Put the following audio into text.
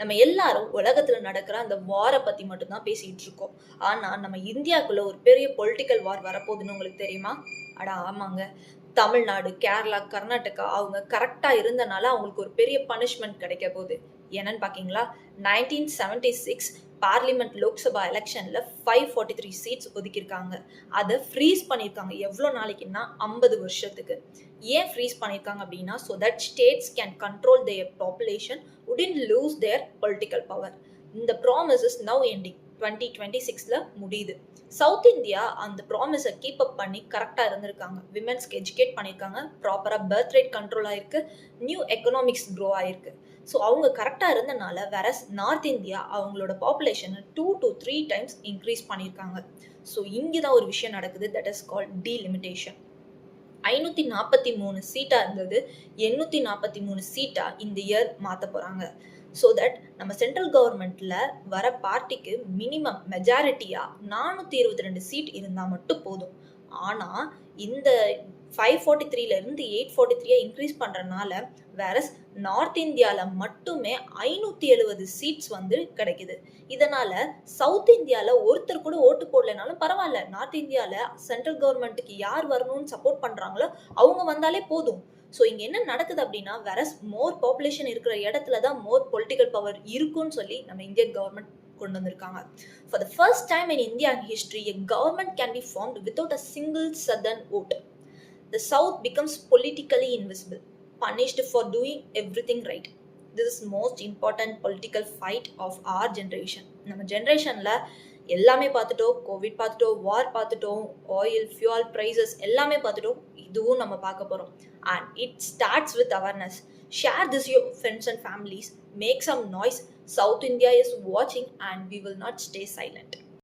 நம்ம எல்லாரும் உலகத்துல நடக்கிற அந்த வாரை பத்தி மட்டும்தான் பேசிட்டு இருக்கோம். ஆனா நம்ம இந்தியாக்குள்ள ஒரு பெரிய பொலிட்டிக்கல் வார் வரப்போகுதுன்னு உங்களுக்கு தெரியுமா? அட ஆமாங்க. தமிழ்நாடு, கேரளா, கர்நாடகா அவங்க கரெக்டா இருந்தனால அவங்களுக்கு ஒரு பெரிய பனிஷ்மெண்ட் கிடைக்க போகுது. என்னன்னு பாக்கீங்களா? 1976 பார்லிமெண்ட் லோக்சபா எலெக்ஷன்ல 543 சீட்ஸ் ஒதுக்கியிருக்காங்க. அதை ஃப்ரீஸ் பண்ணியிருக்காங்க. எவ்வளோ நாளைக்குன்னா 50 வருஷத்துக்கு. ஏன் ஃப்ரீஸ் பண்ணியிருக்காங்க அப்படின்னா, so that states can control their population wouldn't lose their political power. இந்த ப்ராமிஸ் இஸ் நவ் எண்டிங். 2026ல முடியுது. சவுத் இந்தியா அந்த ப்ராமிஸை கீப் அப் பண்ணி கரெக்டாக இருந்திருக்காங்க. விமென்ஸ்க்கு எஜுகேட் பண்ணியிருக்காங்க. ப்ராப்பராக பர்த் ரேட் கண்ட்ரோல் ஆயிருக்கு. நியூ எக்கனாமிக்ஸ் க்ரோ ஆயிருக்கு. ஸோ அவங்க கரெக்டாக இருந்தனால வேற நார்த் இந்தியா அவங்களோட பாப்புலேஷனை 2 to 3 டைம்ஸ் இன்க்ரீஸ் பண்ணியிருக்காங்க. ஸோ இங்கே தான் ஒரு விஷயம் நடக்குது. That is called delimitation. 543 சீட்டா இருந்தது 843 சீட்டா இந்த இயர் மாற்ற போறாங்க. ஸோ தட் நம்ம சென்ட்ரல் கவர்மெண்ட்ல வர பார்ட்டிக்கு மினிமம் மெஜாரிட்டியா 422 சீட் இருந்தால் மட்டும் போதும். ஆனால் இந்த 543ல இருந்து 843 இன்க்ரீஸ் பண்றதுனால வேற நார்த் இந்தியாவில் மட்டுமே 570 சீட்ஸ் வந்து கிடைக்குது. இதனால சவுத் இந்தியாவில் ஒருத்தர் கூட ஓட்டு போடலைனாலும் பரவாயில்ல, நார்த் இந்தியாவில் சென்ட்ரல் கவர்மெண்ட்டுக்கு யார் வரணும்னு சப்போர்ட் பண்றாங்களோ அவங்க வந்தாலே போதும். ஸோ இங்கே என்ன நடக்குது அப்படின்னா, வேற மோர் பாப்புலேஷன் இருக்கிற இடத்துல தான் மோர் பொலிட்டிக்கல் பவர் இருக்குன்னு சொல்லி நம்ம இந்தியன் கவர்மெண்ட் கொண்டு வந்திருக்காங்க. For the first time in Indian history, a government can be formed without a single southern vote. The South becomes politically invisible, punished for doing everything right. This is most important political fight of our generation. நம்ம ஜென்ரேஷன்ல எல்லாமே பார்த்துட்டோம். Covid பார்த்துட்டோம், வார் பார்த்துட்டோம், oil fuel prices எல்லாமே பார்த்துட்டோம். இதுவும் நம்ம பார்க்க போகிறோம். And it starts with awareness. Share this your friends and families. Make some noise. South India is watching and we will not stay silent.